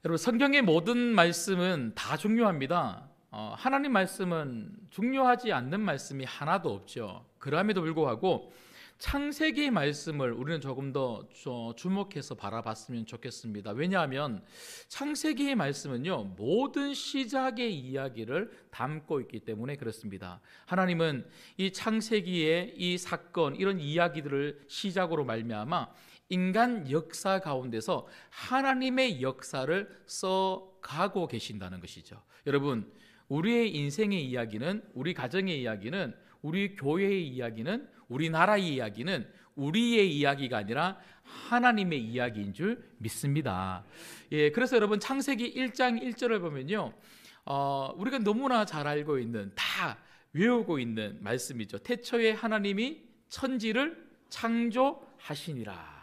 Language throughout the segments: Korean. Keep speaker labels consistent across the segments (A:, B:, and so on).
A: 여러분, 성경의 모든 말씀은 다 중요합니다. 하나님 말씀은 중요하지 않는 말씀이 하나도 없죠. 그럼에도 불구하고 창세기의 말씀을 우리는 조금 더 주목해서 바라봤으면 좋겠습니다. 왜냐하면 창세기의 말씀은요, 모든 시작의 이야기를 담고 있기 때문에 그렇습니다. 하나님은 이 창세기의 이 사건, 이런 이야기들을 시작으로 말미암아 인간 역사 가운데서 하나님의 역사를 써가고 계신다는 것이죠. 여러분, 우리의 인생의 이야기는, 우리 가정의 이야기는, 우리 교회의 이야기는, 우리나라의 이야기는 우리의 이야기가 아니라 하나님의 이야기인 줄 믿습니다. 그래서 여러분, 창세기 1장 1절을 보면요, 우리가 너무나 잘 알고 있는, 다 외우고 있는 말씀이죠. 태초에 하나님이 천지를 창조하시니라.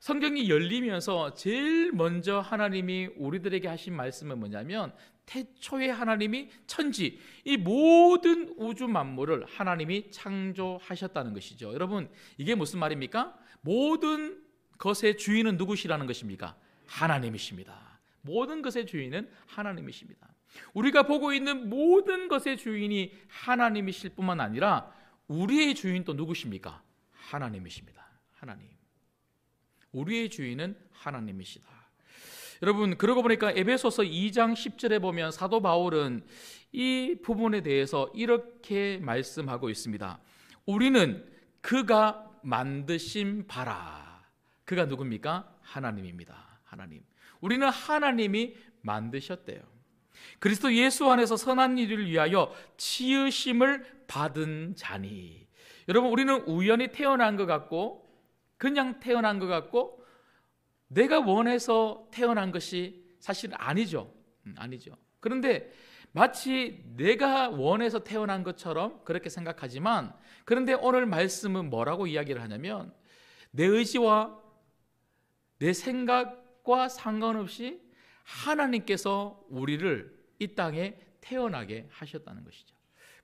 A: 성경이 열리면서 제일 먼저 하나님이 우리들에게 하신 말씀은 뭐냐면, 태초에 하나님이 천지, 이 모든 우주 만물을 하나님이 창조하셨다는 것이죠. 여러분, 이게 무슨 말입니까? 모든 것의 주인은 누구시라는 것입니까? 하나님이십니다. 모든 것의 주인은 하나님이십니다. 우리가 보고 있는 모든 것의 주인이 하나님이실 뿐만 아니라 우리의 주인 또 누구십니까? 하나님이십니다. 하나님. 우리의 주인은 하나님이시다. 여러분, 그러고 보니까 에베소서 2장 10절에 보면 사도 바울은 이 부분에 대해서 이렇게 말씀하고 있습니다. 우리는 그가 만드신 바라. 그가 누굽니까? 하나님입니다. 하나님. 우리는 하나님이 만드셨대요. 그리스도 예수 안에서 선한 일을 위하여 지으심을 받은 자니. 여러분, 우리는 우연히 태어난 것 같고, 그냥 태어난 것 같고, 내가 원해서 태어난 것이 사실 아니죠. 아니죠. 그런데 마치 내가 원해서 태어난 것처럼 그렇게 생각하지만, 그런데 오늘 말씀은 뭐라고 이야기를 하냐면, 내 의지와 내 생각과 상관없이 하나님께서 우리를 이 땅에 태어나게 하셨다는 것이죠.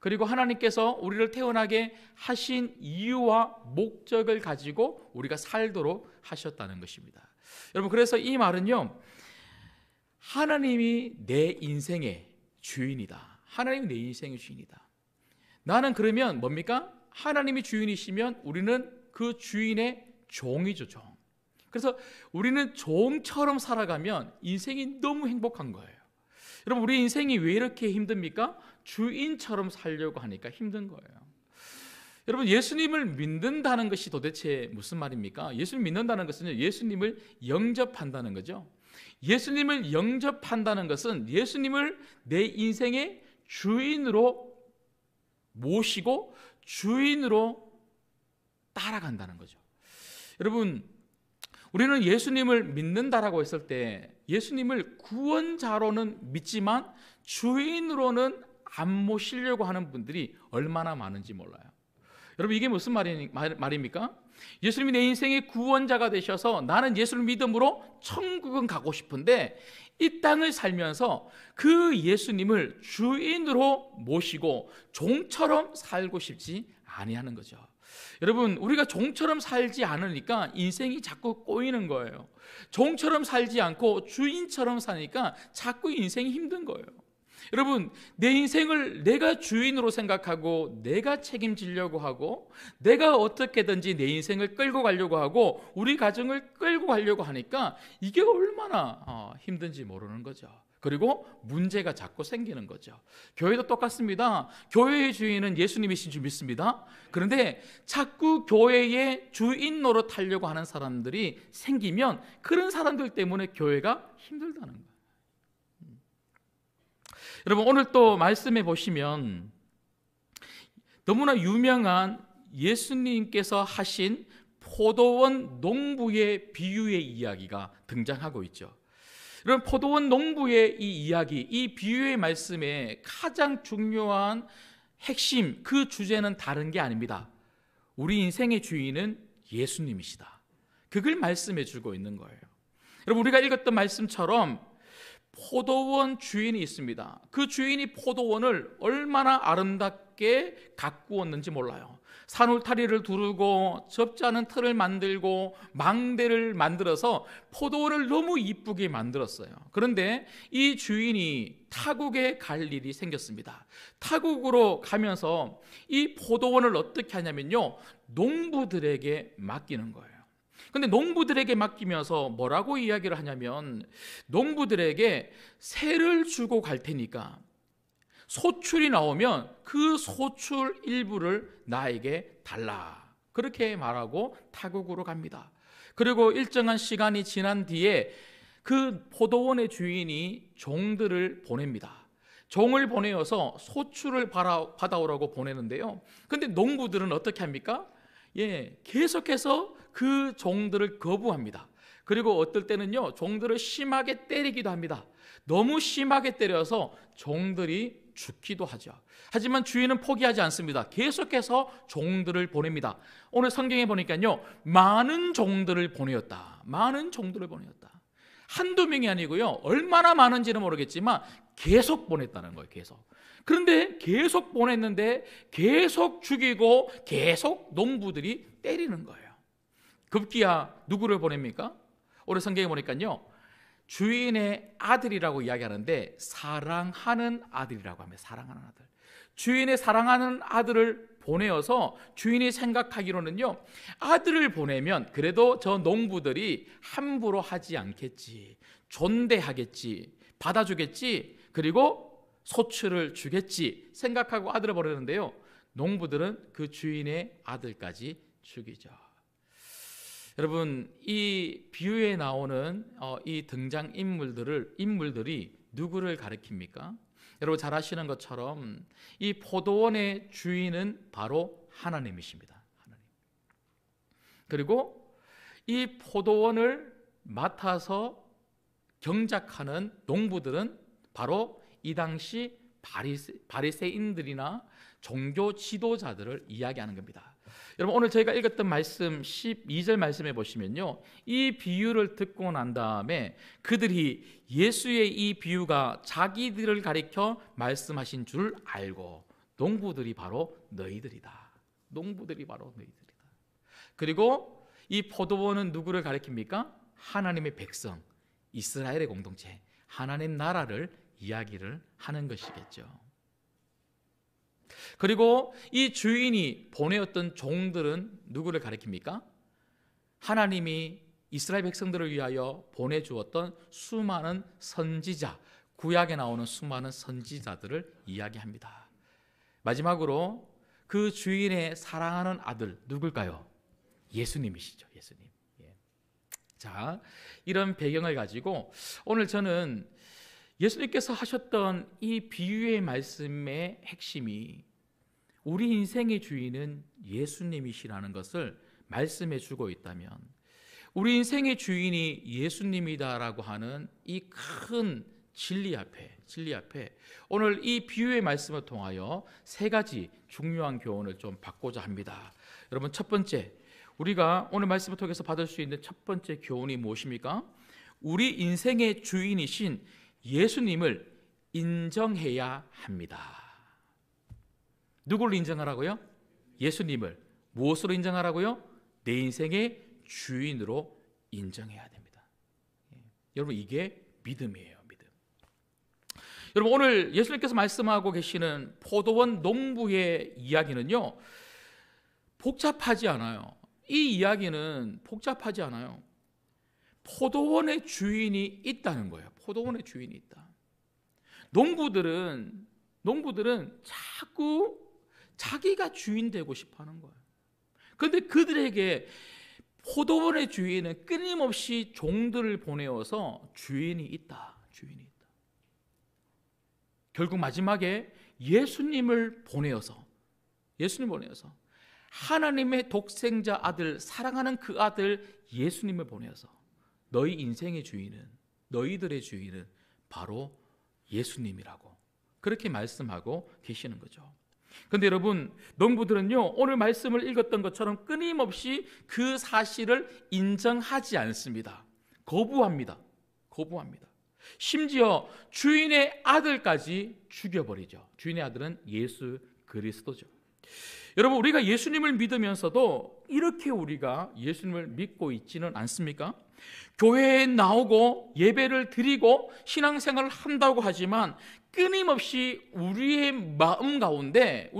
A: 그리고 하나님께서 우리를 태어나게 하신 이유와 목적을 가지고 우리가 살도록 하셨다는 것입니다. 여러분, 그래서 이 말은요, 하나님이 내 인생의 주인이다. 하나님이 내 인생의 주인이다. 나는 그러면 뭡니까? 하나님이 주인이시면 우리는 그 주인의 종이죠, 종. 그래서 우리는 종처럼 살아가면 인생이 너무 행복한 거예요. 여러분, 우리 인생이 왜 이렇게 힘듭니까? 주인처럼 살려고 하니까 힘든 거예요. 여러분, 예수님을 믿는다는 것이 도대체 무슨 말입니까? 예수님 믿는다는 것은 예수님을 영접한다는 거죠. 예수님을 영접한다는 것은 예수님을 내 인생의 주인으로 모시고 주인으로 따라간다는 거죠. 여러분, 우리는 예수님을 믿는다라고 했을 때 예수님을 구원자로는 믿지만 주인으로는 안 모시려고 하는 분들이 얼마나 많은지 몰라요. 여러분, 이게 무슨 말입니까? 예수님이 내 인생의 구원자가 되셔서 나는 예수를 믿음으로 천국은 가고 싶은데 이 땅을 살면서 그 예수님을 주인으로 모시고 종처럼 살고 싶지 아니하는 거죠. 여러분, 우리가 종처럼 살지 않으니까 인생이 자꾸 꼬이는 거예요. 종처럼 살지 않고 주인처럼 사니까 자꾸 인생이 힘든 거예요. 여러분, 내 인생을 내가 주인으로 생각하고 내가 책임지려고 하고 내가 어떻게든지 내 인생을 끌고 가려고 하고 우리 가정을 끌고 가려고 하니까 이게 얼마나 힘든지 모르는 거죠. 그리고 문제가 자꾸 생기는 거죠. 교회도 똑같습니다. 교회의 주인은 예수님이신 줄 믿습니다. 그런데 자꾸 교회의 주인 노릇하려고 하는 사람들이 생기면 그런 사람들 때문에 교회가 힘들다는 거예요. 여러분, 오늘 또 말씀해 보시면 너무나 유명한 예수님께서 하신 포도원 농부의 비유의 이야기가 등장하고 있죠. 여러분, 포도원 농부의 이 이야기, 이 비유의 말씀의 가장 중요한 핵심, 그 주제는 다른 게 아닙니다. 우리 인생의 주인은 예수님이시다. 그걸 말씀해 주고 있는 거예요. 여러분, 우리가 읽었던 말씀처럼 포도원 주인이 있습니다. 그 주인이 포도원을 얼마나 아름답게 가꾸었는지 몰라요. 산울타리를 두르고 접지 않은 틀을 만들고 망대를 만들어서 포도원을 너무 이쁘게 만들었어요. 그런데 이 주인이 타국에 갈 일이 생겼습니다. 타국으로 가면서 이 포도원을 어떻게 하냐면요, 농부들에게 맡기는 거예요. 근데 농부들에게 맡기면서 뭐라고 이야기를 하냐면, 농부들에게 세를 주고 갈 테니까 소출이 나오면 그 소출 일부를 나에게 달라, 그렇게 말하고 타국으로 갑니다. 그리고 일정한 시간이 지난 뒤에 그 포도원의 주인이 종들을 보냅니다. 종을 보내어서 소출을 받아오라고 보내는데요, 근데 농부들은 어떻게 합니까? 계속해서 그 종들을 거부합니다. 그리고 어떨 때는요, 종들을 심하게 때리기도 합니다. 너무 심하게 때려서 종들이 죽기도 하죠. 하지만 주인은 포기하지 않습니다. 계속해서 종들을 보냅니다. 오늘 성경에 보니까요, 많은 종들을 보내었다. 많은 종들을 보내었다. 한두 명이 아니고요, 얼마나 많은지는 모르겠지만 계속 보냈다는 거예요. 계속. 그런데 계속 보냈는데 계속 죽이고 계속 농부들이 때리는 거예요. 급기야 누구를 보냅니까? 오늘 성경에 보니까요, 주인의 아들이라고 이야기하는데 사랑하는 아들이라고 합니다. 사랑하는 아들. 주인의 사랑하는 아들을 보내어서 주인이 생각하기로는요, 아들을 보내면 그래도 저 농부들이 함부로 하지 않겠지, 존대하겠지, 받아주겠지, 그리고 소출을 주겠지 생각하고 아들을 보내는데요, 농부들은 그 주인의 아들까지 죽이죠. 여러분, 이 비유에 나오는 이 등장 인물들이 누구를 가리킵니까? 여러분 잘 아시는 것처럼 이 포도원의 주인은 바로 하나님이십니다. 하나님. 그리고 이 포도원을 맡아서 경작하는 농부들은 바로 이 당시 바리새인들이나 종교 지도자들을 이야기하는 겁니다. 여러분, 오늘 저희가 읽었던 말씀 12절 말씀에 보시면요, 이 비유를 듣고 난 다음에 그들이 예수의 이 비유가 자기들을 가리켜 말씀하신 줄 알고, 농부들이 바로 너희들이다. 농부들이 바로 너희들이다. 그리고 이 포도원은 누구를 가리킵니까? 하나님의 백성, 이스라엘의 공동체, 하나님 나라를 이야기를 하는 것이겠죠. 그리고 이 주인이 보내었던 종들은 누구를 가리킵니까? 하나님이 이스라엘 백성들을 위하여 보내주었던 수많은 선지자, 구약에 나오는 수많은 선지자들을 이야기합니다. 마지막으로 그 주인의 사랑하는 아들 누굴까요? 예수님이시죠. 예수님. 자, 이런 배경을 가지고 오늘 저는 예수님께서 하셨던 이 비유의 말씀의 핵심이 우리 인생의 주인은 예수님이시라는 것을 말씀해 주고 있다면, 우리 인생의 주인이 예수님이다라고 하는 이 큰 진리 앞에 오늘 이 비유의 말씀을 통하여 세 가지 중요한 교훈을 좀 받고자 합니다. 여러분, 첫 번째, 우리가 오늘 말씀을 통해서 받을 수 있는 첫 번째 교훈이 무엇입니까? 우리 인생의 주인이신 예수님을 인정해야 합니다. 누구를 인정하라고요? 예수님을. 무엇으로 인정하라고요? 내 인생의 주인으로 인정해야 됩니다. 여러분, 이게 믿음이에요. 믿음. 여러분, 오늘 예수님께서 말씀하고 계시는 포도원 농부의 이야기는요, 복잡하지 않아요. 이 이야기는 복잡하지 않아요. 포도원의 주인이 있다는 거예요. 포도원의 주인이 있다. 농부들은 자꾸 자기가 주인 되고 싶어 하는 거예요. 그런데 그들에게 포도원의 주인은 끊임없이 종들을 보내어서 주인이 있다. 결국 마지막에 예수님을 보내어서 하나님의 독생자 아들, 사랑하는 그 아들 예수님을 보내어서 너희 인생의 주인은, 너희들의 주인은 바로 예수님이라고 그렇게 말씀하고 계시는 거죠. 그런데 여러분, 농부들은요, 오늘 말씀을 읽었던 것처럼 끊임없이 그 사실을 인정하지 않습니다. 거부합니다. 심지어 주인의 아들까지 죽여버리죠. 주인의 아들은 예수 그리스도죠. 여러분, 우리가 예수님을 믿으면서도 이렇게 우리가 예수님을 믿고 있지는 않습니까? 교회에 나오고 예배를 드리고 신앙생활을 한다고 하지만 끊임없이 우리의 마음 가운데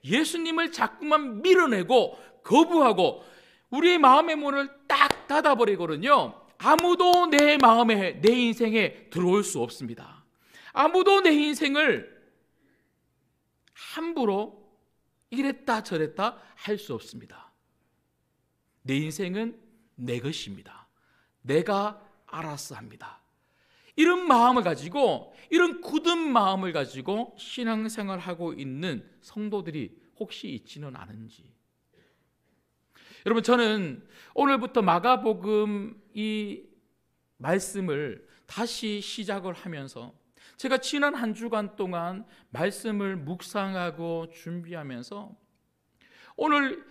A: 예수님을 자꾸만 밀어내고 거부하고 우리의 마음의 문을 딱 닫아버리거든요. 아무도 내 마음에, 내 인생에 들어올 수 없습니다. 아무도 내 인생을 함부로 이랬다 저랬다 할 수 없습니다. 내 인생은 내 것입니다. 내가 알아서 합니다. 이런 마음을 가지고, 이런 굳은 마음을 가지고 신앙생활하고 있는 성도들이 혹시 있지는 않은지. 여러분, 저는 오늘부터 마가복음 이 말씀을 다시 시작을 하면서 제가 지난 한 주간 동안 말씀을 묵상하고 준비하면서 오늘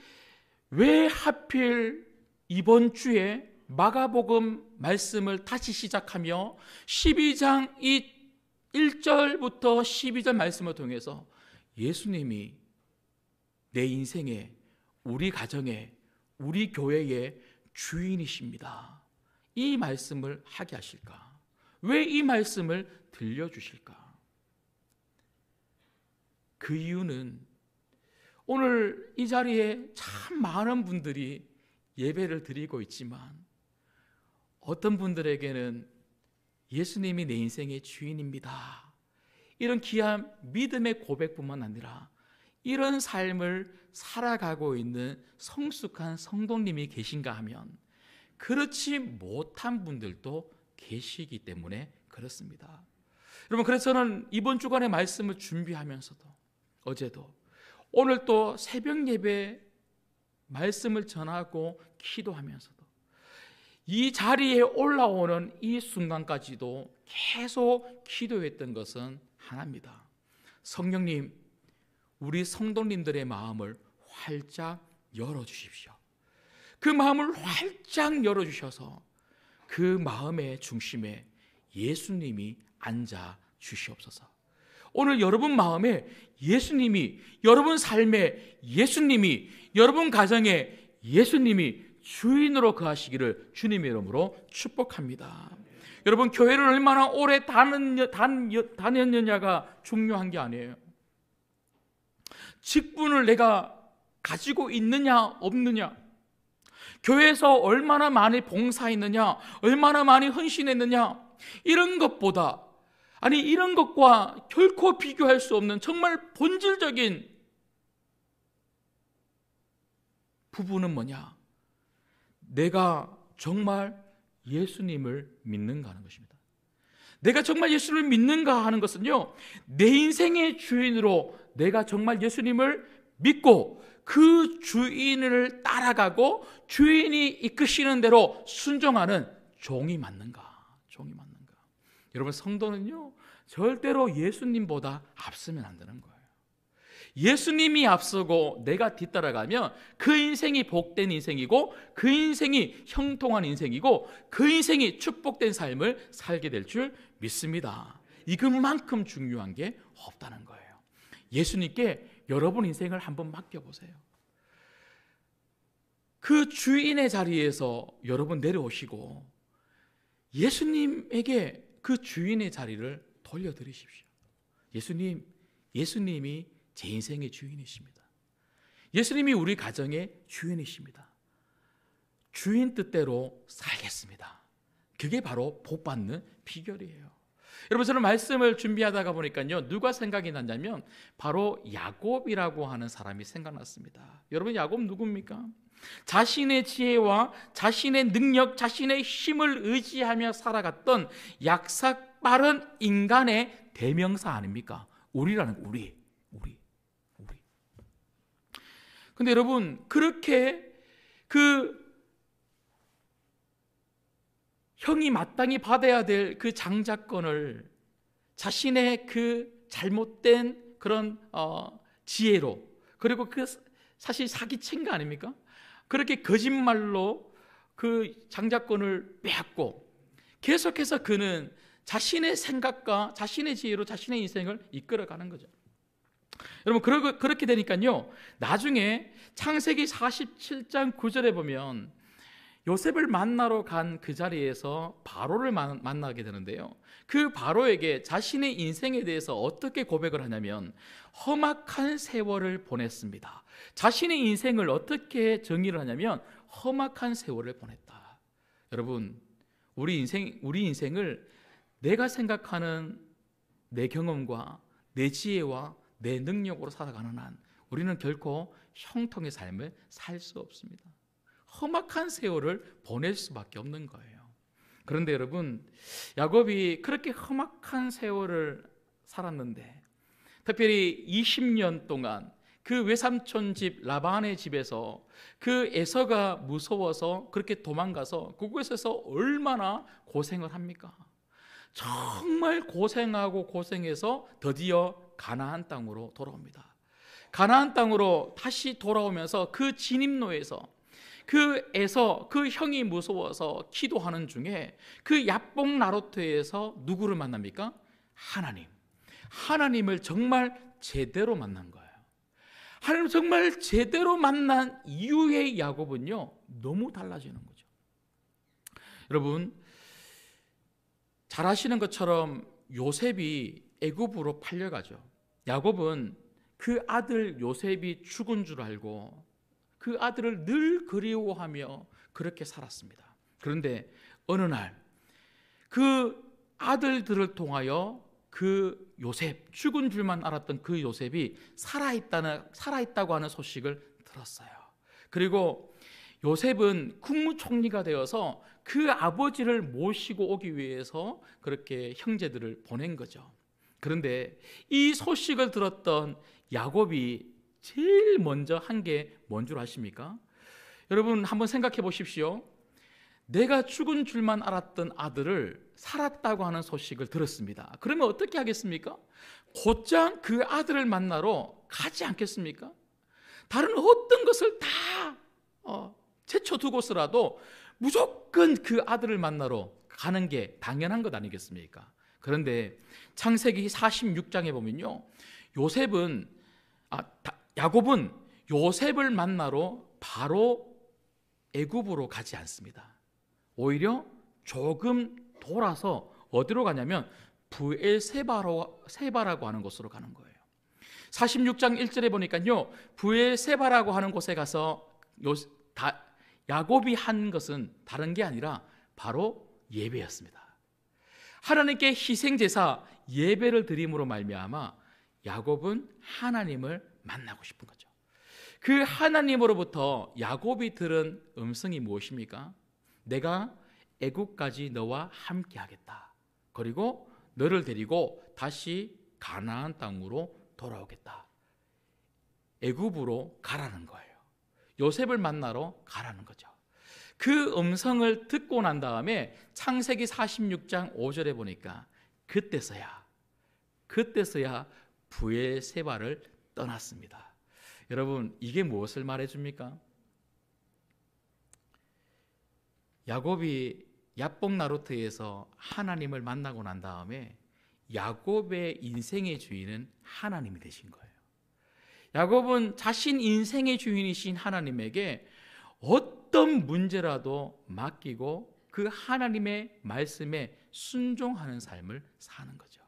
A: 왜 하필 이번 주에 마가복음 말씀을 다시 시작하며 12장 이 1절부터 12절 말씀을 통해서 예수님이 내 인생에, 우리 가정에, 우리 교회의 주인이십니다, 이 말씀을 하게 하실까? 왜 이 말씀을 들려주실까? 그 이유는 오늘 이 자리에 참 많은 분들이 예배를 드리고 있지만 어떤 분들에게는 예수님이 내 인생의 주인입니다, 이런 귀한 믿음의 고백뿐만 아니라 이런 삶을 살아가고 있는 성숙한 성도님이 계신가 하면 그렇지 못한 분들도 계시기 때문에 그렇습니다. 여러분, 그래서 저는 이번 주간의 말씀을 준비하면서도 어제도 오늘 또 새벽 예배 말씀을 전하고 기도하면서도 이 자리에 올라오는 이 순간까지도 계속 기도했던 것은 하나입니다. 성령님, 우리 성도님들의 마음을 활짝 열어주십시오. 그 마음을 활짝 열어주셔서 그 마음의 중심에 예수님이 앉아 주시옵소서. 오늘 여러분 마음에 예수님이, 여러분 삶에 예수님이, 여러분 가정에 예수님이 주인으로 거하시기를 주님의 이름으로 축복합니다. 여러분, 교회를 얼마나 오래 다녔느냐가 중요한 게 아니에요. 직분을 내가 가지고 있느냐 없느냐, 교회에서 얼마나 많이 봉사했느냐, 얼마나 많이 헌신했느냐, 이런 것보다, 아니 이런 것과 결코 비교할 수 없는 정말 본질적인 부분은 뭐냐? 내가 정말 예수님을 믿는가 하는 것입니다. 내가 정말 예수를 믿는가 하는 것은요, 내 인생의 주인으로 내가 정말 예수님을 믿고 그 주인을 따라가고 주인이 이끄시는 대로 순종하는 종이 맞는가, 종이 맞는가. 여러분, 성도는요 절대로 예수님보다 앞서면 안 되는 거예요. 예수님이 앞서고 내가 뒤따라가면 그 인생이 복된 인생이고, 그 인생이 형통한 인생이고, 그 인생이 축복된 삶을 살게 될 줄 믿습니다. 이것만큼 중요한 게 없다는 거예요. 예수님께 여러분 인생을 한번 맡겨보세요. 그 주인의 자리에서 여러분 내려오시고 예수님에게 그 주인의 자리를 돌려드리십시오. 예수님이 제 인생의 주인이십니다. 예수님이 우리 가정의 주인이십니다. 주인 뜻대로 살겠습니다. 그게 바로 복받는 비결이에요. 여러분, 저는 말씀을 준비하다가 보니까요, 누가 생각이 났냐면 바로 야곱이라고 하는 사람이 생각났습니다. 여러분, 야곱 누굽니까? 자신의 지혜와 자신의 능력, 자신의 힘을 의지하며 살아갔던 약삭 빠른 인간의 대명사 아닙니까? 우리라는 거, 우리. 근데 여러분, 그렇게 그 형이 마땅히 받아야 될 그 장자권을 자신의 그 잘못된 그런 지혜로, 그리고 그 사실 사기친 거 아닙니까? 그렇게 거짓말로 그 장자권을 빼앗고 계속해서 그는 자신의 생각과 자신의 지혜로 자신의 인생을 이끌어가는 거죠. 여러분, 그렇게 되니까요, 나중에 창세기 47장 9절에 보면 요셉을 만나러 간 그 자리에서 바로를 만나게 되는데요, 그 바로에게 자신의 인생에 대해서 어떻게 고백을 하냐면 험악한 세월을 보냈습니다. 자신의 인생을 어떻게 정의를 하냐면 험악한 세월을 보냈다. 여러분, 우리 인생을 내가 생각하는 내 경험과 내 지혜와 내 능력으로 살아가는 한 우리는 결코 형통의 삶을 살 수 없습니다. 험악한 세월을 보낼 수밖에 없는 거예요. 그런데 여러분, 야곱이 그렇게 험악한 세월을 살았는데, 특별히 20년 동안 그 외삼촌 집 라반의 집에서 그 에서가 무서워서 그렇게 도망가서 그곳에서 얼마나 고생을 합니까? 정말 고생하고 고생해서 드디어 가나안 땅으로 돌아옵니다. 가나안 땅으로 다시 돌아오면서 그 진입로에서 그 에서, 그 형이 무서워서 기도하는 중에 그 야복 나루터에서 누구를 만납니까? 하나님을 정말 제대로 만난 거예요. 하나님을 정말 제대로 만난 이후의 야곱은요, 너무 달라지는 거죠. 여러분, 잘 아시는 것처럼 요셉이 애굽으로 팔려가죠. 야곱은 그 아들 요셉이 죽은 줄 알고 그 아들을 늘 그리워하며 그렇게 살았습니다. 그런데 어느 날 그 아들들을 통하여 그 요셉, 죽은 줄만 알았던 그 요셉이 살아있다고 하는 소식을 들었어요. 그리고 요셉은 국무총리가 되어서 그 아버지를 모시고 오기 위해서 그렇게 형제들을 보낸 거죠. 그런데 이 소식을 들었던 야곱이 제일 먼저 한 게 뭔 줄 아십니까? 여러분, 한번 생각해 보십시오. 내가 죽은 줄만 알았던 아들을 살았다고 하는 소식을 들었습니다. 그러면 어떻게 하겠습니까? 곧장 그 아들을 만나러 가지 않겠습니까? 다른 어떤 것을 다 제쳐두고서라도 무조건 그 아들을 만나러 가는 게 당연한 것 아니겠습니까? 그런데 창세기 46장에 보면요, 야곱은 요셉을 만나러 바로 애굽으로 가지 않습니다. 오히려 조금 돌아서 어디로 가냐면 부엘세바라고 하는 곳으로 가는 거예요. 46장 1절에 보니까요, 부엘세바라고 하는 곳에 가서 야곱이 한 것은 다른 게 아니라 바로 예배였습니다. 하나님께 희생제사 예배를 드림으로 말미암아 야곱은 하나님을 만나고 싶은 거죠. 그 하나님으로부터 야곱이 들은 음성이 무엇입니까? 내가 애굽까지 너와 함께 하겠다. 그리고 너를 데리고 다시 가나안 땅으로 돌아오겠다. 애굽으로 가라는 거예요. 요셉을 만나러 가라는 거죠. 그 음성을 듣고 난 다음에 창세기 46장 5절에 보니까 그때서야 부엘세바를 떠났습니다. 여러분, 이게 무엇을 말해줍니까? 야곱이 야복 나루터에서 하나님을 만나고 난 다음에 야곱의 인생의 주인은 하나님이 되신 거예요. 야곱은 자신 인생의 주인이신 하나님에게 어떤 문제라도 맡기고 그 하나님의 말씀에 순종하는 삶을 사는 거죠.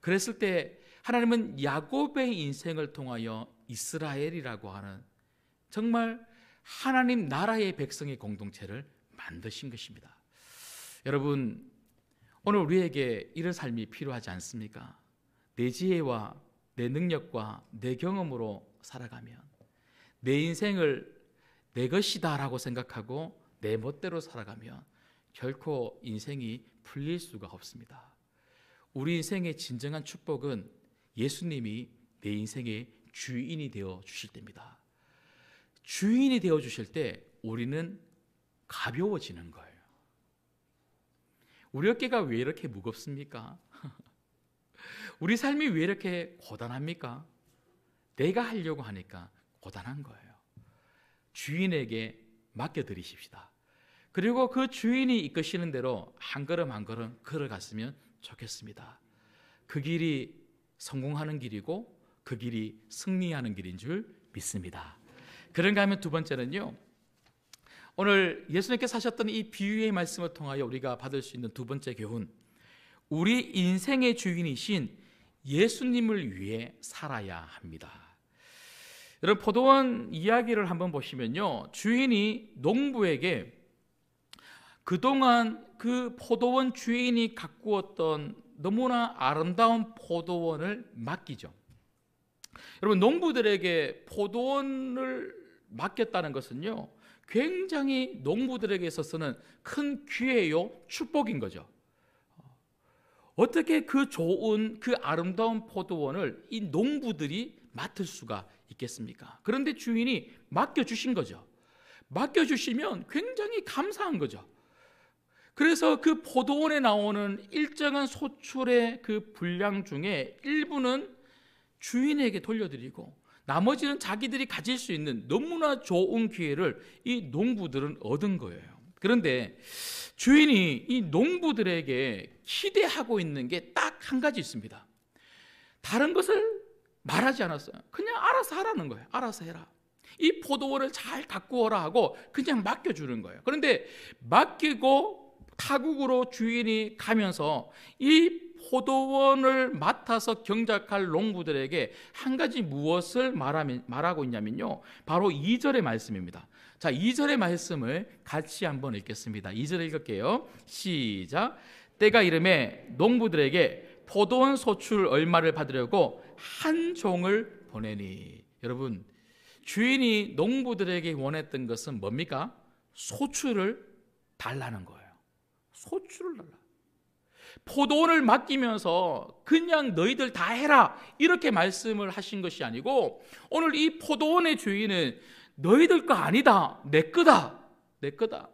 A: 그랬을 때 하나님은 야곱의 인생을 통하여 이스라엘이라고 하는 정말 하나님 나라의 백성의 공동체를 만드신 것입니다. 여러분, 오늘 우리에게 이런 삶이 필요하지 않습니까? 내 지혜와 내 능력과 내 경험으로 살아가면, 내 인생을 내 것이다라고 생각하고 내 멋대로 살아가면 결코 인생이 풀릴 수가 없습니다. 우리 인생의 진정한 축복은 예수님이 내 인생의 주인이 되어 주실 때입니다. 주인이 되어 주실 때 우리는 가벼워지는 거예요. 우리 어깨가 왜 이렇게 무겁습니까? 우리 삶이 왜 이렇게 고단합니까? 내가 하려고 하니까 고단한 거예요. 주인에게 맡겨드리십시다. 그리고 그 주인이 이끄시는 대로 한 걸음 한 걸음 걸어갔으면 좋겠습니다. 그 길이 성공하는 길이고 그 길이 승리하는 길인 줄 믿습니다. 그런가 하면 두 번째는요, 오늘 예수님께서 하셨던 이 비유의 말씀을 통하여 우리가 받을 수 있는 두 번째 교훈, 우리 인생의 주인이신 예수님을 위해 살아야 합니다. 여러분, 포도원 이야기를 한번 보시면요, 주인이 농부에게 그동안 그 포도원 주인이 가꾸었던 너무나 아름다운 포도원을 맡기죠. 여러분, 농부들에게 포도원을 맡겼다는 것은요, 굉장히 농부들에게 있어서는 큰 기회요, 축복인 거죠. 어떻게 그 좋은, 그 아름다운 포도원을 이 농부들이 맡을 수가 있겠습니까? 그런데 주인이 맡겨주신 거죠. 맡겨주시면 굉장히 감사한 거죠. 그래서 그 포도원에 나오는 일정한 소출의 그 분량 중에 일부는 주인에게 돌려드리고 나머지는 자기들이 가질 수 있는 너무나 좋은 기회를 이 농부들은 얻은 거예요. 그런데 주인이 이 농부들에게 기대하고 있는 게 딱 한 가지 있습니다. 다른 것을 말하지 않았어요. 그냥 알아서 하라는 거예요. 알아서 해라. 이 포도원을 잘 가꾸어라 하고 그냥 맡겨주는 거예요. 그런데 맡기고 타국으로 주인이 가면서 이 포도원을 맡아서 경작할 농부들에게 한 가지 무엇을 말하고 있냐면요, 바로 2절의 말씀입니다. 자, 2절의 말씀을 같이 한번 읽겠습니다. 2절 읽을게요. 시작. 때가 이르매 농부들에게 포도원 소출 얼마를 받으려고 한 종을 보내니. 여러분, 주인이 농부들에게 원했던 것은 뭡니까? 소출을 달라는 거예요. 소출을 달라. 포도원을 맡기면서 그냥 너희들 다 해라 이렇게 말씀을 하신 것이 아니고, 오늘 이 포도원의 주인은 너희들 거 아니다, 내 거다, 내 거다.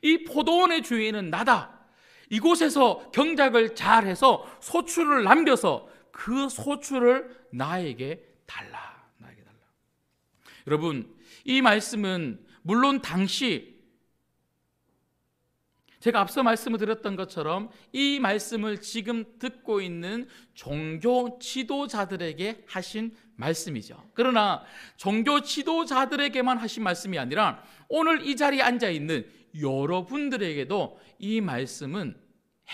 A: 이 포도원의 주인은 나다. 이곳에서 경작을 잘해서 소출을 남겨서 그 소출을 나에게 달라, 나에게 달라. 여러분, 이 말씀은 물론 당시 제가 앞서 말씀을 드렸던 것처럼 이 말씀을 지금 듣고 있는 종교 지도자들에게 하신 말씀이죠. 그러나 종교 지도자들에게만 하신 말씀이 아니라 오늘 이 자리에 앉아 있는 여러분들에게도 이 말씀은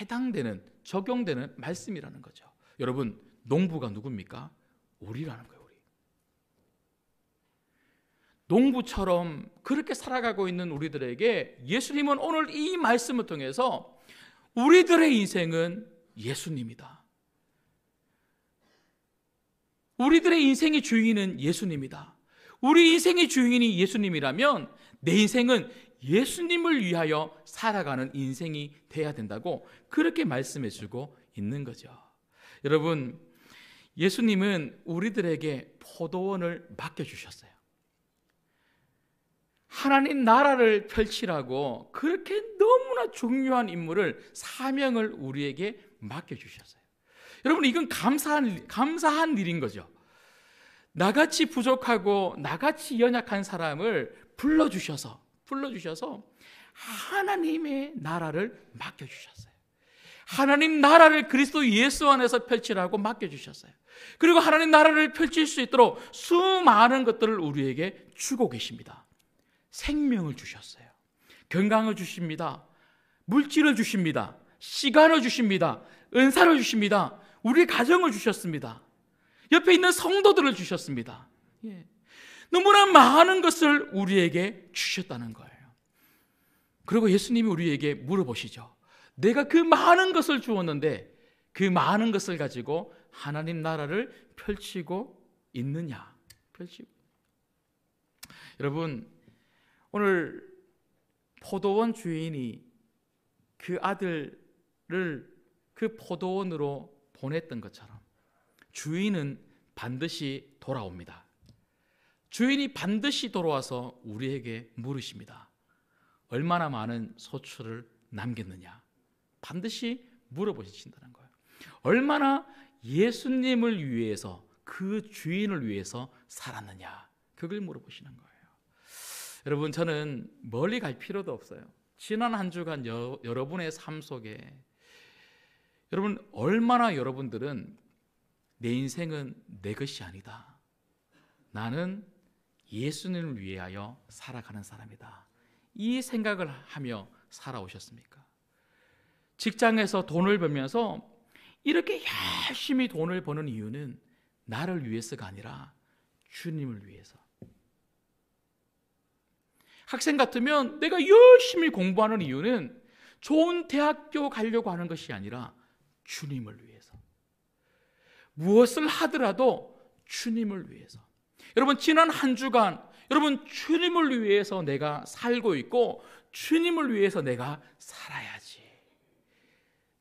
A: 해당되는, 적용되는 말씀이라는 거죠. 여러분, 농부가 누굽니까? 우리라는 거예요. 농부처럼 그렇게 살아가고 있는 우리들에게 예수님은 오늘 이 말씀을 통해서 우리들의 인생은 예수님이다. 우리들의 인생의 주인은 예수님이다. 우리 인생의 주인이 예수님이라면 내 인생은 예수님을 위하여 살아가는 인생이 돼야 된다고 그렇게 말씀해 주고 있는 거죠. 여러분, 예수님은 우리들에게 포도원을 맡겨주셨어요. 하나님 나라를 펼치라고 그렇게 너무나 중요한 임무를, 사명을 우리에게 맡겨주셨어요. 여러분, 이건 감사한 일인 거죠. 나같이 부족하고 나같이 연약한 사람을 불러주셔서 하나님의 나라를 맡겨주셨어요. 하나님 나라를 그리스도 예수 안에서 펼치라고 맡겨주셨어요. 그리고 하나님 나라를 펼칠 수 있도록 수많은 것들을 우리에게 주고 계십니다. 생명을 주셨어요. 건강을 주십니다. 물질을 주십니다. 시간을 주십니다. 은사를 주십니다. 우리 가정을 주셨습니다. 옆에 있는 성도들을 주셨습니다. 너무나 많은 것을 우리에게 주셨다는 거예요. 그리고 예수님이 우리에게 물어보시죠. 내가 그 많은 것을 주었는데 그 많은 것을 가지고 하나님 나라를 펼치고 있느냐? 여러분, 오늘 포도원 주인이 그 아들을 그 포도원으로 보냈던 것처럼 주인은 반드시 돌아옵니다. 주인이 반드시 돌아와서 우리에게 물으십니다. 얼마나 많은 소출을 남겼느냐? 반드시 물어보신다는 거예요. 얼마나 예수님을 위해서, 그 주인을 위해서 살았느냐? 그걸 물어보시는 거예요. 여러분, 저는 멀리 갈 필요도 없어요. 지난 한 주간 여러분의 삶 속에 여러분, 얼마나 여러분들은 내 인생은 내 것이 아니다, 나는 예수님을 위하여 살아가는 사람이다, 이 생각을 하며 살아오셨습니까? 직장에서 돈을 벌면서 이렇게 열심히 돈을 버는 이유는 나를 위해서가 아니라 주님을 위해서. 학생 같으면 내가 열심히 공부하는 이유는 좋은 대학교 가려고 하는 것이 아니라 주님을 위해서. 무엇을 하더라도 주님을 위해서. 여러분, 지난 한 주간 여러분, 주님을 위해서 내가 살고 있고 주님을 위해서 내가 살아야지.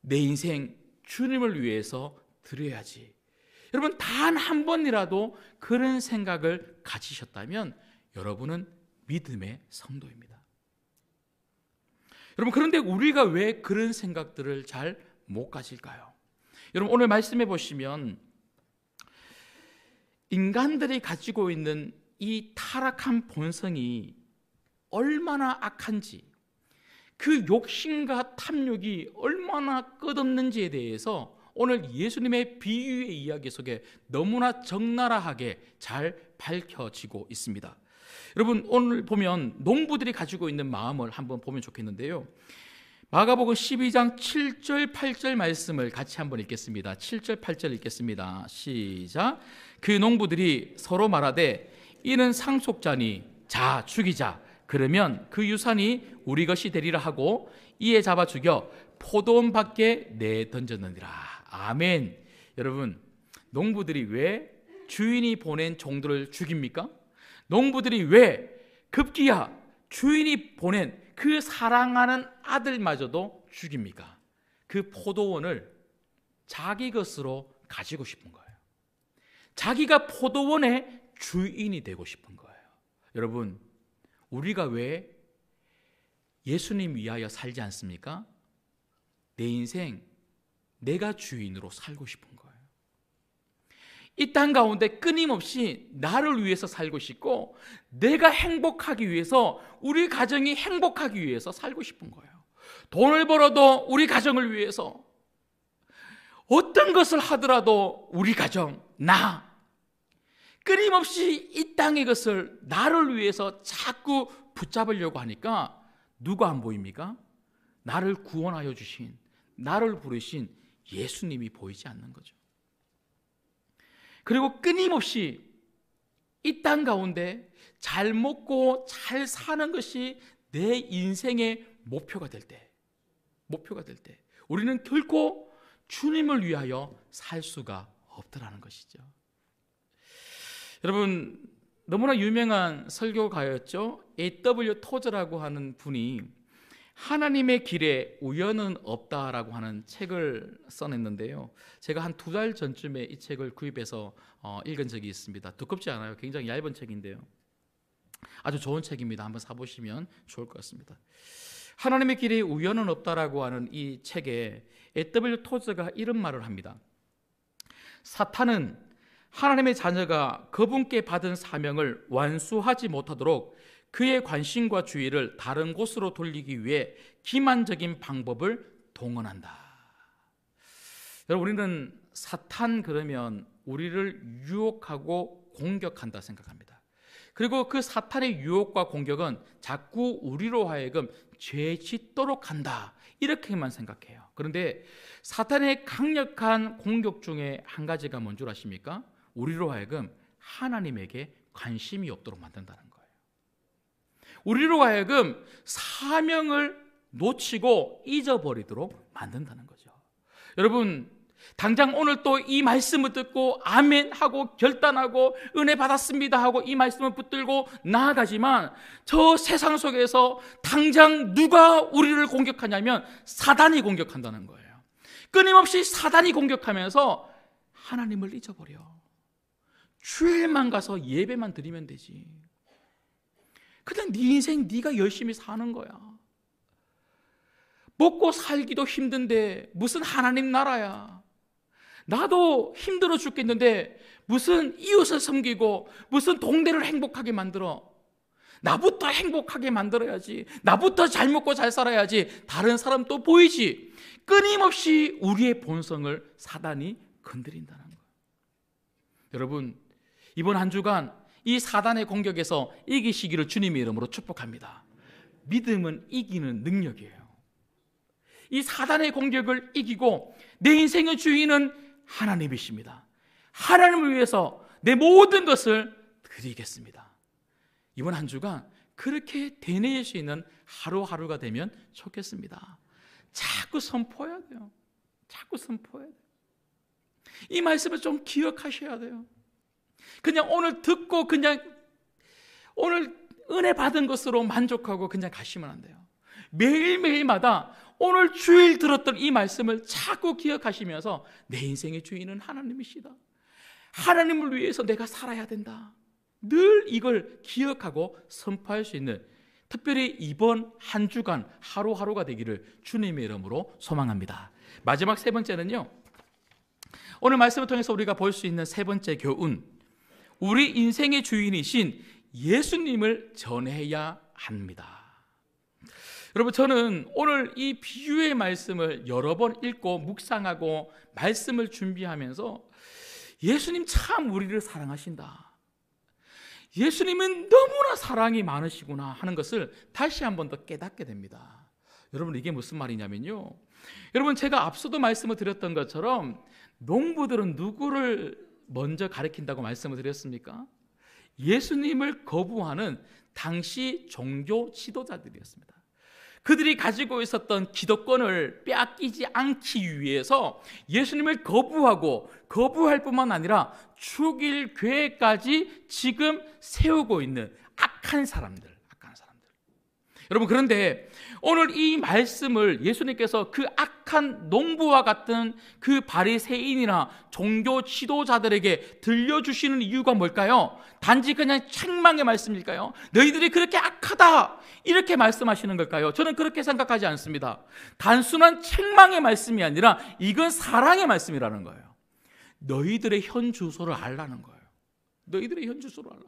A: 내 인생 주님을 위해서 드려야지. 여러분, 단 한 번이라도 그런 생각을 가지셨다면 여러분은 믿음의 성도입니다. 여러분, 그런데 우리가 왜 그런 생각들을 잘 못 가질까요? 여러분, 오늘 말씀해 보시면 인간들이 가지고 있는 이 타락한 본성이 얼마나 악한지, 그 욕심과 탐욕이 얼마나 끝없는지에 대해서 오늘 예수님의 비유의 이야기 속에 너무나 적나라하게 잘 밝혀지고 있습니다. 여러분, 오늘 보면 농부들이 가지고 있는 마음을 한번 보면 좋겠는데요. 마가복음 12장 7절 8절 말씀을 같이 한번 읽겠습니다. 7절 8절 읽겠습니다. 시작. 그 농부들이 서로 말하되 이는 상속자니 자 죽이자. 그러면 그 유산이 우리 것이 되리라 하고 이에 잡아 죽여 포도원 밖에 내던졌느니라. 아멘. 여러분, 농부들이 왜 주인이 보낸 종들을 죽입니까? 농부들이 왜 급기야 주인이 보낸 그 사랑하는 아들마저도 죽입니까? 그 포도원을 자기 것으로 가지고 싶은 거예요. 자기가 포도원의 주인이 되고 싶은 거예요. 여러분, 우리가 왜 예수님 위하여 살지 않습니까? 내 인생 내가 주인으로 살고 싶은 거예요. 이 땅 가운데 끊임없이 나를 위해서 살고 싶고 내가 행복하기 위해서, 우리 가정이 행복하기 위해서 살고 싶은 거예요. 돈을 벌어도 우리 가정을 위해서, 어떤 것을 하더라도 우리 가정, 나 끊임없이 이 땅의 것을 나를 위해서 자꾸 붙잡으려고 하니까 누가 안 보입니까? 나를 구원하여 주신, 나를 부르신 예수님이 보이지 않는 거죠. 그리고 끊임없이 이 땅 가운데 잘 먹고 잘 사는 것이 내 인생의 목표가 될 때, 우리는 결코 주님을 위하여 살 수가 없더라는 것이죠. 여러분, 너무나 유명한 설교가였죠. A.W. 토저라고 하는 분이 하나님의 길에 우연은 없다라고 하는 책을 써냈는데요. 제가 한 2달 전쯤에 이 책을 구입해서 읽은 적이 있습니다. 두껍지 않아요. 굉장히 얇은 책인데요. 아주 좋은 책입니다. 한번 사보시면 좋을 것 같습니다. 하나님의 길에 우연은 없다라고 하는 이 책에 A.W. 토저가 이런 말을 합니다. 사탄은 하나님의 자녀가 그분께 받은 사명을 완수하지 못하도록 그의 관심과 주의를 다른 곳으로 돌리기 위해 기만적인 방법을 동원한다. 여러분, 우리는 사탄 그러면 우리를 유혹하고 공격한다 생각합니다. 그리고 그 사탄의 유혹과 공격은 자꾸 우리로 하여금 죄 짓도록 한다, 이렇게만 생각해요. 그런데 사탄의 강력한 공격 중에 한 가지가 뭔 줄 아십니까? 우리로 하여금 하나님에게 관심이 없도록 만든다는 거예요. 우리로 하여금 사명을 놓치고 잊어버리도록 만든다는 거죠. 여러분, 당장 오늘 또 이 말씀을 듣고 아멘 하고 결단하고 은혜 받았습니다 하고 이 말씀을 붙들고 나아가지만 저 세상 속에서 당장 누가 우리를 공격하냐면 사단이 공격한다는 거예요. 끊임없이 사단이 공격하면서 하나님을 잊어버려. 주일만 가서 예배만 드리면 되지. 그냥 네 인생 네가 열심히 사는 거야. 먹고 살기도 힘든데 무슨 하나님 나라야. 나도 힘들어 죽겠는데 무슨 이웃을 섬기고 무슨 동네를 행복하게 만들어. 나부터 행복하게 만들어야지, 나부터 잘 먹고 잘 살아야지, 다른 사람 또 보이지. 끊임없이 우리의 본성을 사단이 건드린다는 거예요. 여러분, 이번 한 주간 이 사단의 공격에서 이기시기를 주님의 이름으로 축복합니다. 믿음은 이기는 능력이에요. 이 사단의 공격을 이기고 내 인생의 주인은 하나님이십니다. 하나님을 위해서 내 모든 것을 드리겠습니다. 이번 한 주간 그렇게 되뇌일 수 있는 하루하루가 되면 좋겠습니다. 자꾸 선포해야 돼요. 자꾸 선포해야 돼요. 이 말씀을 좀 기억하셔야 돼요. 그냥 오늘 듣고 그냥 오늘 은혜 받은 것으로 만족하고 그냥 가시면 안 돼요. 매일매일마다 오늘 주일 들었던 이 말씀을 자꾸 기억하시면서 내 인생의 주인은 하나님이시다. 하나님을 위해서 내가 살아야 된다. 늘 이걸 기억하고 선포할 수 있는, 특별히 이번 한 주간 하루하루가 되기를 주님의 이름으로 소망합니다. 마지막 세 번째는요, 오늘 말씀을 통해서 우리가 볼 수 있는 세 번째 교훈, 우리 인생의 주인이신 예수님을 전해야 합니다. 여러분, 저는 오늘 이 비유의 말씀을 여러 번 읽고 묵상하고 말씀을 준비하면서 예수님 참 우리를 사랑하신다, 예수님은 너무나 사랑이 많으시구나 하는 것을 다시 한 번 더 깨닫게 됩니다. 여러분, 이게 무슨 말이냐면요, 여러분, 제가 앞서도 말씀을 드렸던 것처럼 농부들은 누구를 먼저 가리킨다고 말씀을 드렸습니까? 예수님을 거부하는 당시 종교 지도자들이었습니다. 그들이 가지고 있었던 기득권을 빼앗기지 않기 위해서 예수님을 거부할 뿐만 아니라 죽일 계획까지 지금 세우고 있는 악한 사람들. 여러분, 그런데 오늘 이 말씀을 예수님께서 그 악한 농부와 같은 그 바리새인이나 종교 지도자들에게 들려주시는 이유가 뭘까요? 단지 그냥 책망의 말씀일까요? 너희들이 그렇게 악하다 이렇게 말씀하시는 걸까요? 저는 그렇게 생각하지 않습니다. 단순한 책망의 말씀이 아니라 이건 사랑의 말씀이라는 거예요. 너희들의 현 주소를 알라는 거예요. 너희들의 현 주소를 알라.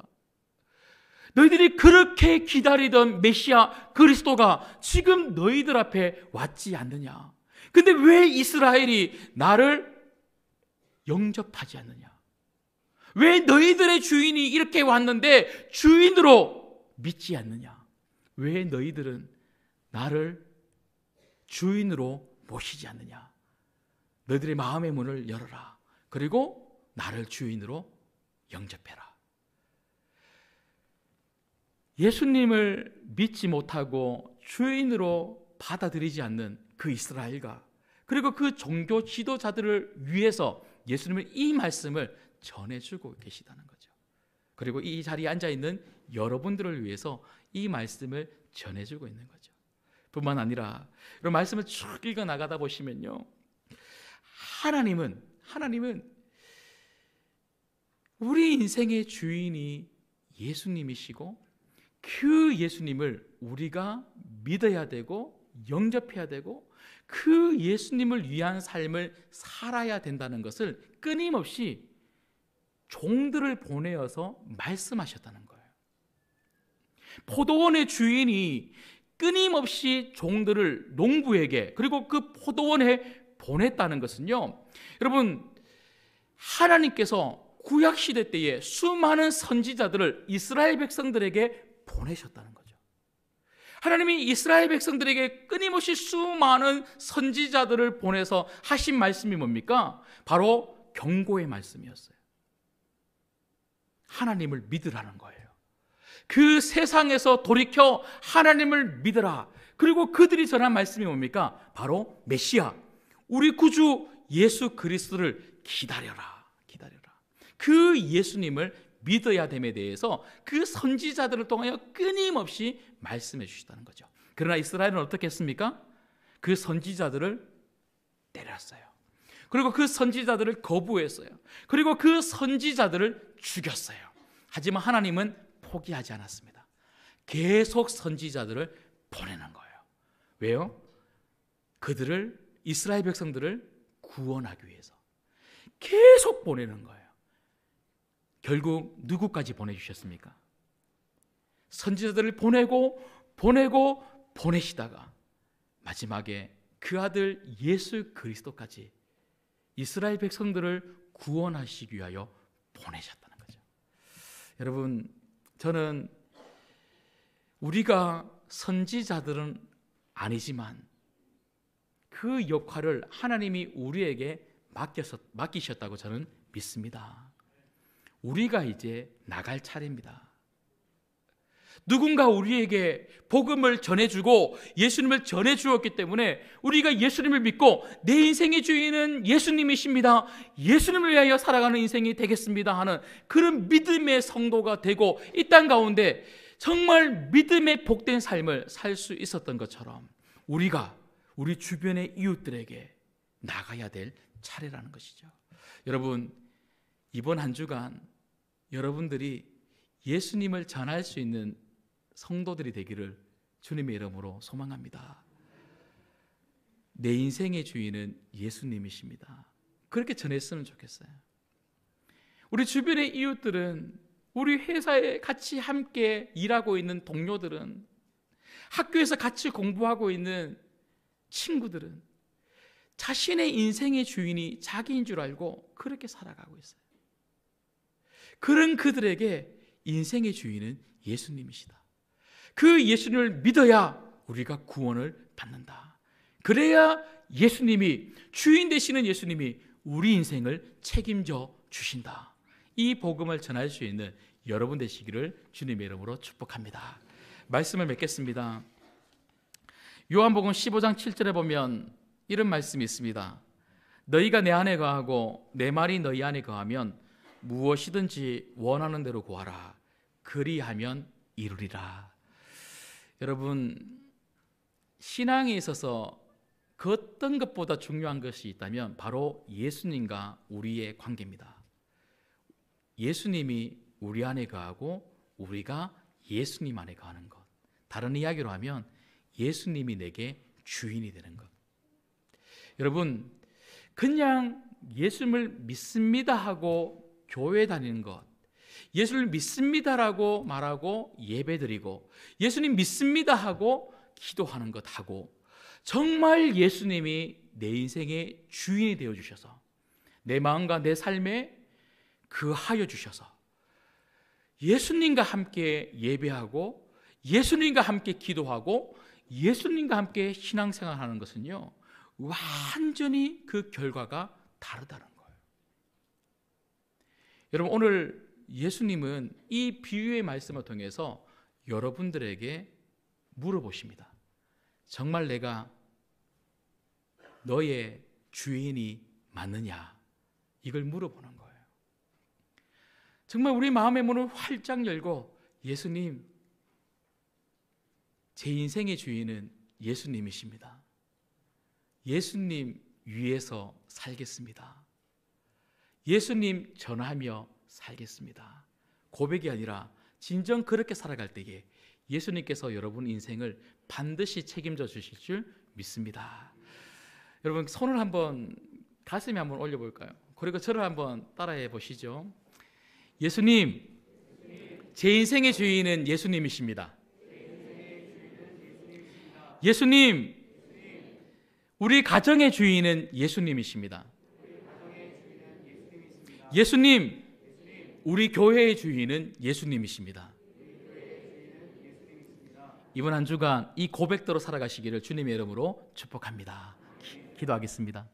A: 너희들이 그렇게 기다리던 메시아 그리스도가 지금 너희들 앞에 왔지 않느냐? 근데 왜 이스라엘이 나를 영접하지 않느냐? 왜 너희들의 주인이 이렇게 왔는데 주인으로 믿지 않느냐? 왜 너희들은 나를 주인으로 모시지 않느냐? 너희들의 마음의 문을 열어라. 그리고 나를 주인으로 영접해라. 예수님을 믿지 못하고 주인으로 받아들이지 않는 그 이스라엘과 그리고 그 종교 지도자들을 위해서 예수님은 이 말씀을 전해주고 계시다는 거죠. 그리고 이 자리에 앉아있는 여러분들을 위해서 이 말씀을 전해주고 있는 거죠. 뿐만 아니라 이런 말씀을 쭉 읽어 나가다 보시면요, 하나님은 우리 인생의 주인이 예수님이시고 그 예수님을 우리가 믿어야 되고 영접해야 되고 그 예수님을 위한 삶을 살아야 된다는 것을 끊임없이 종들을 보내어서 말씀하셨다는 거예요. 포도원의 주인이 끊임없이 종들을 농부에게 그리고 그 포도원에 보냈다는 것은요, 여러분, 하나님께서 구약시대 때에 수많은 선지자들을 이스라엘 백성들에게 보내셨다는 거죠. 하나님이 이스라엘 백성들에게 끊임없이 수많은 선지자들을 보내서 하신 말씀이 뭡니까? 바로 경고의 말씀이었어요. 하나님을 믿으라는 거예요. 그 세상에서 돌이켜 하나님을 믿으라. 그리고 그들이 전한 말씀이 뭡니까? 바로 메시아, 우리 구주 예수 그리스도를 기다려라. 그 예수님을 믿어야 됨에 대해서 그 선지자들을 통하여 끊임없이 말씀해 주시다는 거죠. 그러나 이스라엘은 어떻게 했습니까? 그 선지자들을 때렸어요. 그리고 그 선지자들을 거부했어요. 그리고 그 선지자들을 죽였어요. 하지만 하나님은 포기하지 않았습니다. 계속 선지자들을 보내는 거예요. 왜요? 그들을, 이스라엘 백성들을 구원하기 위해서 계속 보내는 거예요. 결국 누구까지 보내주셨습니까? 선지자들을 보내시다가 마지막에 그 아들 예수 그리스도까지 이스라엘 백성들을 구원하시기 위하여 보내셨다는 거죠. 여러분, 저는 우리가 선지자들은 아니지만 그 역할을 하나님이 우리에게 맡기셨다고 저는 믿습니다. 우리가 이제 나갈 차례입니다. 누군가 우리에게 복음을 전해주고 예수님을 전해주었기 때문에 우리가 예수님을 믿고 내 인생의 주인은 예수님이십니다, 예수님을 위하여 살아가는 인생이 되겠습니다 하는 그런 믿음의 성도가 되고 이 땅 가운데 정말 믿음의 복된 삶을 살 수 있었던 것처럼 우리가 우리 주변의 이웃들에게 나가야 될 차례라는 것이죠. 여러분, 이번 한 주간 여러분들이 예수님을 전할 수 있는 성도들이 되기를 주님의 이름으로 소망합니다. 내 인생의 주인은 예수님이십니다. 그렇게 전했으면 좋겠어요. 우리 주변의 이웃들은, 우리 회사에 같이 함께 일하고 있는 동료들은, 학교에서 같이 공부하고 있는 친구들은 자신의 인생의 주인이 자기인 줄 알고 그렇게 살아가고 있어요. 그런 그들에게 인생의 주인은 예수님이시다. 그 예수님을 믿어야 우리가 구원을 받는다. 그래야 예수님이, 주인 되시는 예수님이 우리 인생을 책임져 주신다. 이 복음을 전할 수 있는 여러분 되시기를 주님의 이름으로 축복합니다. 말씀을 맺겠습니다. 요한복음 15장 7절에 보면 이런 말씀이 있습니다. 너희가 내 안에 거하고 내 말이 너희 안에 거하면 무엇이든지 원하는 대로 구하라. 그리하면 이루리라. 여러분, 신앙에 있어서 그 어떤 것보다 중요한 것이 있다면 바로 예수님과 우리의 관계입니다. 예수님이 우리 안에 거하고 우리가 예수님 안에 거하는 것. 다른 이야기로 하면 예수님이 내게 주인이 되는 것. 여러분, 그냥 예수님을 믿습니다 하고 교회 다니는 것, 예수를 믿습니다라고 말하고 예배드리고 예수님 믿습니다 하고 기도하는 것하고 정말 예수님이 내 인생의 주인이 되어주셔서 내 마음과 내 삶에 거하여 주셔서 예수님과 함께 예배하고 예수님과 함께 기도하고 예수님과 함께 신앙생활하는 것은요, 완전히 그 결과가 다르다는 거예요. 여러분, 오늘 예수님은 이 비유의 말씀을 통해서 여러분들에게 물어보십니다. 정말 내가 너의 주인이 맞느냐? 이걸 물어보는 거예요. 정말 우리 마음의 문을 활짝 열고 예수님, 제 인생의 주인은 예수님이십니다. 예수님 위에서 살겠습니다. 예수님 전하며 살겠습니다. 고백이 아니라 진정 그렇게 살아갈 때에 예수님께서 여러분 인생을 반드시 책임져 주실 줄 믿습니다. 여러분, 손을 한번 가슴에 한번 올려볼까요? 그리고 저를 한번 따라해 보시죠. 예수님, 제 인생의 주인은 예수님이십니다. 예수님, 우리 가정의 주인은 예수님이십니다. 예수님, 우리 교회의 주인은 예수님이십니다. 이번 한 주간 이 고백대로 살아가시기를 주님의 이름으로 축복합니다. 기도하겠습니다.